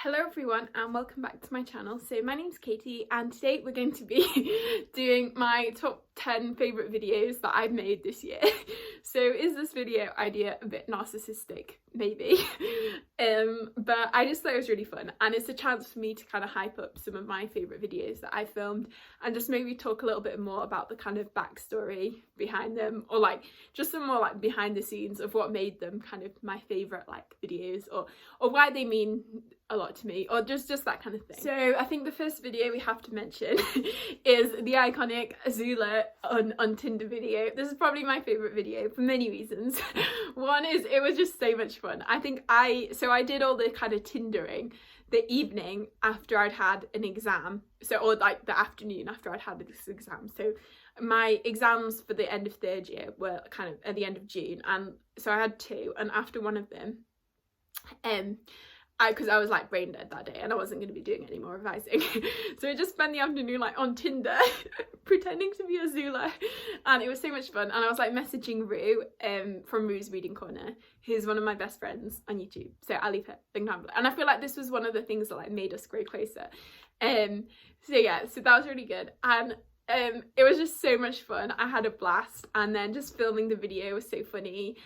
Hello everyone and welcome back to my channel. So my name's Katie and today we're going to be doing my top 10 favourite videos that I've made this year. So is this video idea a bit narcissistic? Maybe. But I just thought it was really fun and it's a chance for me to kind of hype up some of my favourite videos that I filmed and just maybe talk a little bit more about the kind of backstory behind them, or like just some more like behind the scenes of what made them kind of my favourite like videos, or why they mean a lot to me, or just that kind of thing. So I think the first video we have to mention is the iconic Azula on Tinder video. This is probably my favourite video for many reasons. One is it was just so much fun. I think I did all the kind of Tindering the evening after I'd had an exam, or like the afternoon after I'd had this exam. So my exams for the end of third year were kind of at the end of June, and so I had two, and after one of them because I was like brain dead that day and I wasn't going to be doing any more revising, so I just spent the afternoon like on Tinder pretending to be Azula, and it was so much fun. And I was like messaging Rue from Rue's Reading Corner, who's one of my best friends on YouTube, so I'll leave her link down below. And I feel like this was one of the things that like made us grow closer. So yeah, so that was really good, and it was just so much fun. I had a blast, and then just filming the video was so funny.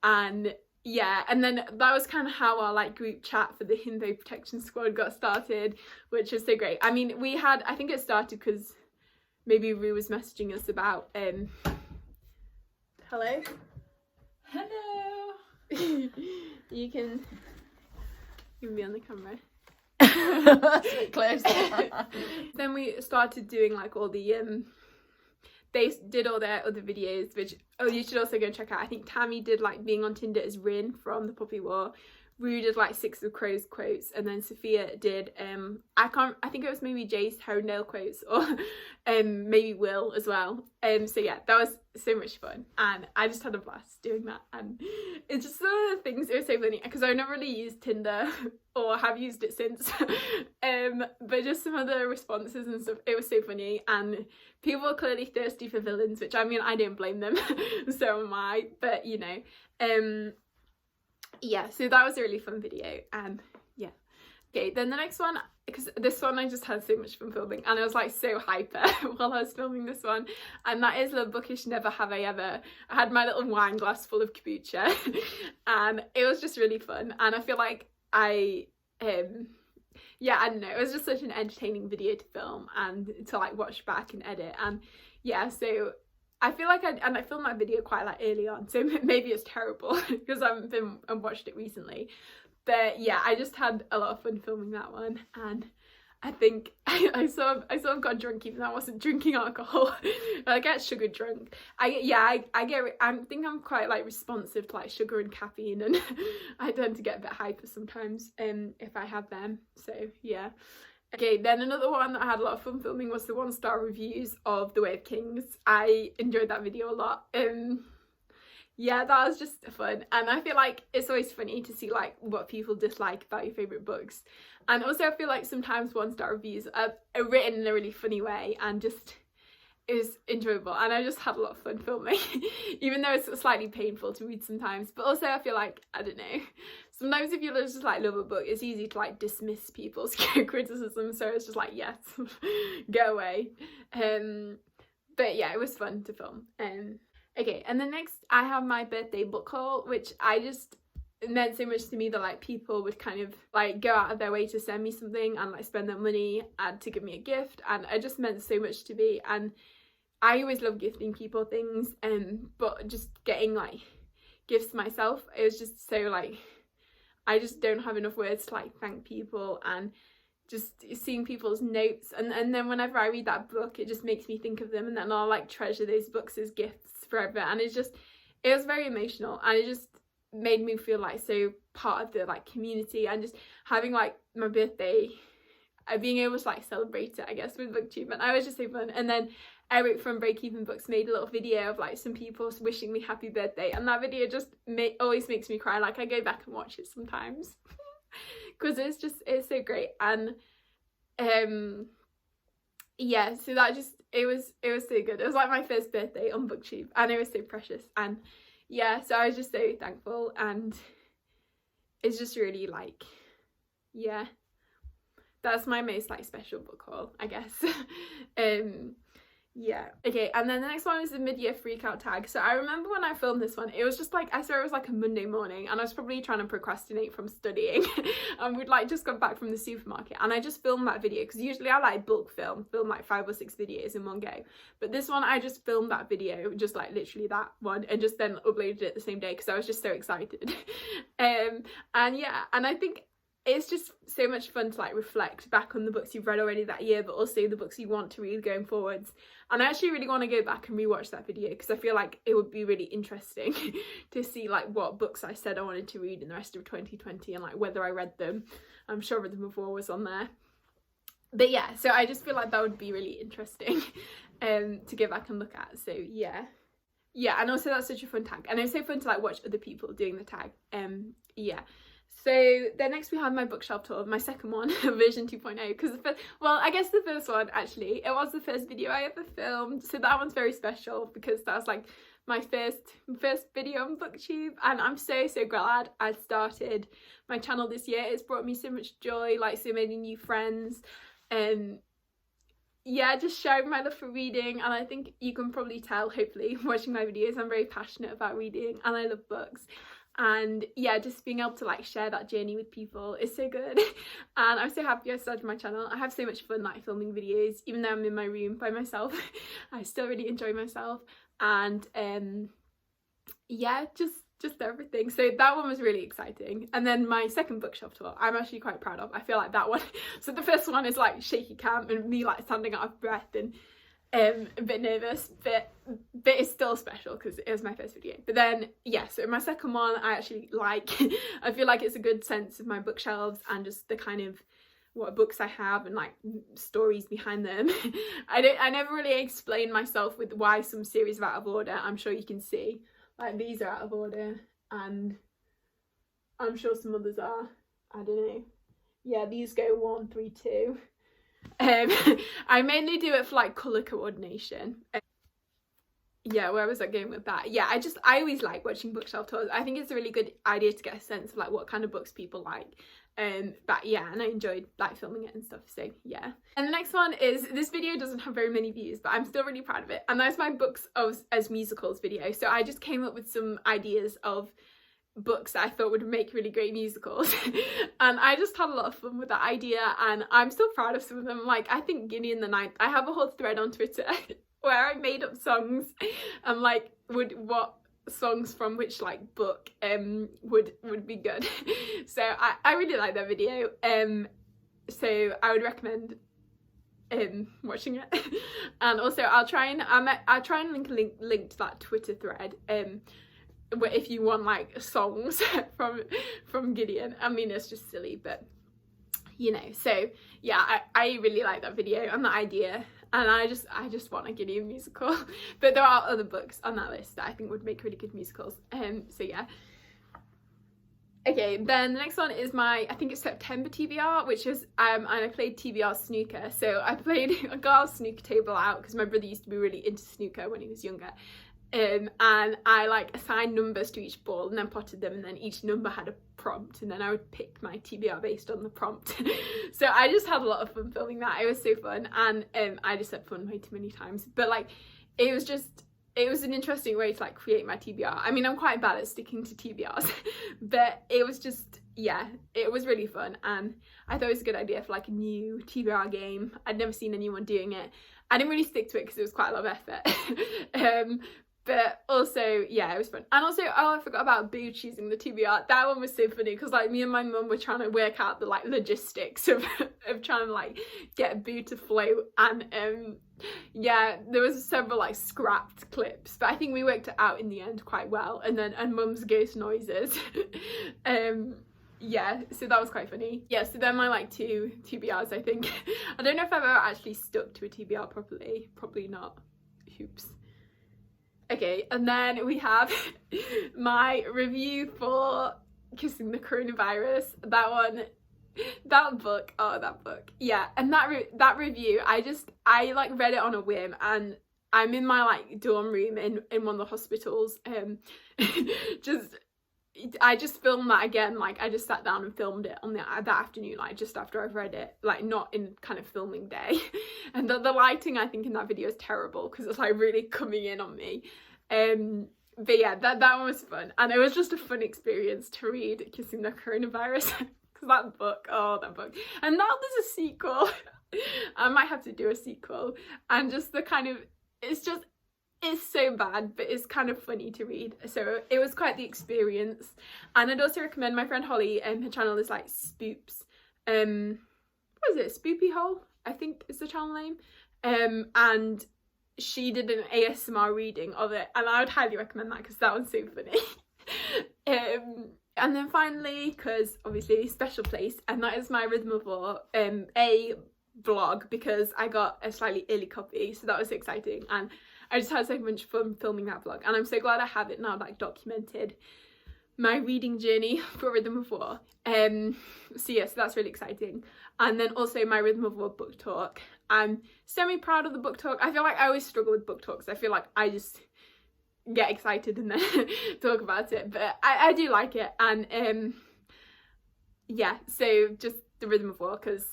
And yeah, and then that was kind of how our like group chat for the Himbo Protection Squad got started, which was so great. I mean, I think it started because maybe Rue was messaging us about hello you can be on the camera. Close. Then we started doing like all the they did all their other videos, which you should also go check out. I think Tammy did like being on Tinder as Rin from The Puppy War. Rue did like Six of Crows quotes, and then Sophia did I think it was maybe Jay's nail quotes, or maybe Will as well. So yeah, that was so much fun and I just had a blast doing that. And it's just some of the things, it was so funny because I've never really used Tinder or have used it since, but just some of the responses and stuff, it was so funny. And people are clearly thirsty for villains, which I mean, I don't blame them. So am I, but you know, yeah, so that was a really fun video. And yeah, okay, then the next one, because this one I just had so much fun filming and I was like so hyper while I was filming this one, and that is the Bookish Never Have I Ever. I had my little wine glass full of kombucha and it was just really fun, and I feel like yeah, I don't know, it was just such an entertaining video to film and to like watch back and edit. And yeah, so I feel like I filmed that video quite like early on, so maybe it's terrible because I haven't been and watched it recently. But yeah, I just had a lot of fun filming that one, and I think I sort of got drunk even though I wasn't drinking alcohol. I get sugar drunk. I think I'm quite like responsive to like sugar and caffeine, and I tend to get a bit hyper sometimes if I have them. So yeah. Okay, then another one that I had a lot of fun filming was the 1-star reviews of The Way of Kings. I enjoyed that video a lot. Yeah, that was just fun, and I feel like it's always funny to see like what people dislike about your favourite books. And also I feel like sometimes 1-star reviews are written in a really funny way, and just it was enjoyable, and I just had a lot of fun filming even though it's slightly painful to read sometimes. But also I feel like, I don't know, sometimes if you just like love a book, it's easy to like dismiss people's criticism, so it's just like, yes, go away. But yeah, it was fun to film. Okay, and then next I have my birthday book haul, which it meant so much to me that like people would kind of like go out of their way to send me something and like spend their money and to give me a gift, and it just meant so much to me. And I always love gifting people things, but just getting like gifts myself, it was just so like, I just don't have enough words to like thank people. And just seeing people's notes, and then whenever I read that book, it just makes me think of them, and then I'll like treasure those books as gifts forever. And it was very emotional, and it just made me feel like so part of the like community, and just having like my birthday, being able to like celebrate it, I guess, with Booktube. And I was just so fun. And then Eric from Break Even Books made a little video of like some people wishing me happy birthday, and that video just always makes me cry. Like I go back and watch it sometimes because it's so great. And yeah, so that just it was so good. It was like my first birthday on Booktube, and it was so precious. And yeah, so I was just so thankful, and it's just really like, yeah, that's my most like special book haul, I guess. Yeah, okay, and then the next one is the MidYear Freakout tag. So I remember when I filmed this one, it was just like, I swear it was like a Monday morning, and I was probably trying to procrastinate from studying and we'd like just got back from the supermarket, and I just filmed that video because usually I like bulk film like 5 or 6 videos in one go, but this one I just filmed that video, just like literally that one, and just then uploaded it the same day because I was just so excited. And yeah, and I think it's just so much fun to like reflect back on the books you've read already that year, but also the books you want to read going forwards. And I actually really want to go back and rewatch that video because I feel like it would be really interesting to see like what books I said I wanted to read in the rest of 2020 and like whether I read them. I'm sure the before was on there. But yeah, so I just feel like that would be really interesting to go back and look at. So yeah. Yeah, and also that's such a fun tag. And it's so fun to like watch other people doing the tag. Yeah. So then next we have my bookshelf tour, my second one, version 2.0, because well, I guess the first one, actually, it was the first video I ever filmed, so that one's very special because that was like my first video on Booktube, and I'm so glad I started my channel this year. It's brought me so much joy, like so many new friends, and yeah, just showing my love for reading. And I think you can probably tell, hopefully, watching my videos, I'm very passionate about reading and I love books. And yeah, just being able to like share that journey with people is so good. And I'm so happy I started my channel. I have so much fun like filming videos, even though I'm in my room by myself. I still really enjoy myself. And yeah, just everything. So that one was really exciting. And then my second bookshelf tour, I'm actually quite proud of. I feel like that one, so the first one is like shaky cam and me like standing out of breath and a bit nervous, but it's still special because it was my first video. But then yeah, so my second one I actually like. I feel like it's a good sense of my bookshelves and just the kind of what books I have and like stories behind them. I never really explain myself with why some series are out of order. I'm sure you can see like these are out of order, and I'm sure some others are. I don't know. Yeah, these go 1, 3, 2. I mainly do it for like colour coordination. Yeah, where was I going with that? Yeah, I always like watching bookshelf tours. I think it's a really good idea to get a sense of like what kind of books people like. But yeah, and I enjoyed like filming it and stuff, so yeah. And the next one is, this video doesn't have very many views, but I'm still really proud of it, and that's my books as musicals video. So I just came up with some ideas of books that I thought would make really great musicals and I just had a lot of fun with that idea, and I'm still proud of some of them. Like I think Guinea in the Night, I have a whole thread on Twitter where I made up songs and like what songs from which like book would be good. So I really like that video, so I would recommend watching it. And also I'll try and link to that Twitter thread if you want like songs from Gideon. I mean, it's just silly, but you know. So yeah, I really like that video and that idea, and I just want a Gideon musical. But there are other books on that list that I think would make really good musicals. So yeah. Okay, then the next one is my, I think it's September TBR, which is and I played TBR snooker. So I got a snooker table out because my brother used to be really into snooker when he was younger. And I like assigned numbers to each ball and then plotted them, and then each number had a prompt, and then I would pick my TBR based on the prompt. So I just had a lot of fun filming that. It was so fun, and I just said fun way too many times, but like it was an interesting way to like create my TBR. I mean, I'm quite bad at sticking to TBRs, but it was just, yeah, it was really fun, and I thought it was a good idea for like a new TBR game. I'd never seen anyone doing it. I didn't really stick to it because it was quite a lot of effort. But also, yeah, it was fun. And also, oh, I forgot about Boo choosing the TBR. That one was so funny because like me and my mum were trying to work out the like logistics of trying to like get Boo to float, and yeah, there was several like scrapped clips, but I think we worked it out in the end quite well. And mum's ghost noises. Yeah, so that was quite funny. Yeah, so they're my like 2 TBRs, I think. I don't know if I've ever actually stuck to a TBR properly. Probably not. Oops. Okay, and then we have my review for Kissing the Coronavirus. That book, yeah. And that review, I like read it on a whim, and I'm in my like dorm room in one of the hospitals, just I just filmed that again, like I just sat down and filmed it on that afternoon, like just after I've read it, like not in kind of filming day. And the lighting I think in that video is terrible because it's like really coming in on me. But yeah, that one was fun, and it was just a fun experience to read Kissing the Coronavirus. Because that book, and now there's a sequel. I might have to do a sequel, and just the kind of, it's so bad, but it's kind of funny to read. So it was quite the experience. And I'd also recommend my friend Holly, her channel is like Spoops, what is it, Spoopy Hole, I think is the channel name, and she did an ASMR reading of it, and I would highly recommend that because that one's so funny. And then finally, because obviously special place, and that is my Rhythm of War a vlog, because I got a slightly early copy, so that was exciting, and I just had so much fun filming that vlog, and I'm so glad I have it now, like documented my reading journey for Rhythm of War. So yeah, so that's really exciting. And then also my Rhythm of War book talk. I'm semi-proud of the book talk. I feel like I always struggle with book talks. I feel like I just get excited and then talk about it, but I do like it. And yeah, so just the Rhythm of War, because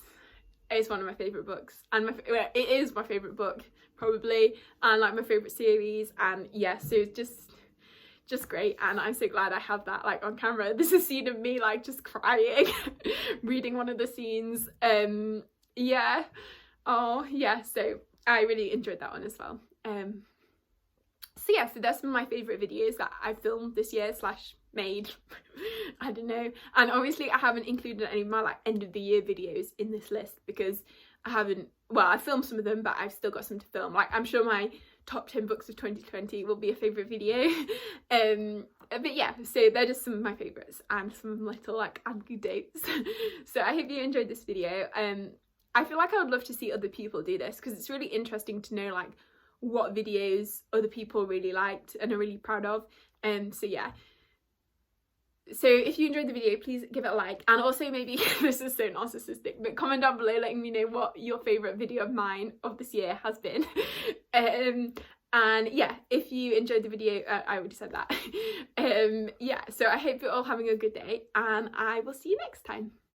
it's one of my favourite books, and it is my favourite book probably, and like my favourite series. And yeah, so it's just great, and I'm so glad I have that like on camera. This is a scene of me like just crying reading one of the scenes. Yeah, oh yeah, so I really enjoyed that one as well. So yeah, so that's some of my favourite videos that I filmed this year / made. I don't know. And obviously I haven't included any of my like end of the year videos in this list because I haven't, well, I filmed some of them, but I've still got some to film. Like I'm sure my top 10 books of 2020 will be a favourite video. But yeah, so they're just some of my favourites and some little like anecdotes. So I hope you enjoyed this video. I feel like I would love to see other people do this because it's really interesting to know like what videos other people really liked and are really proud of. So yeah, so if you enjoyed the video, please give it a like, and also maybe this is so narcissistic, but comment down below letting me know what your favourite video of mine of this year has been. And yeah, if you enjoyed the video, I already said that. Yeah, so I hope you're all having a good day, and I will see you next time.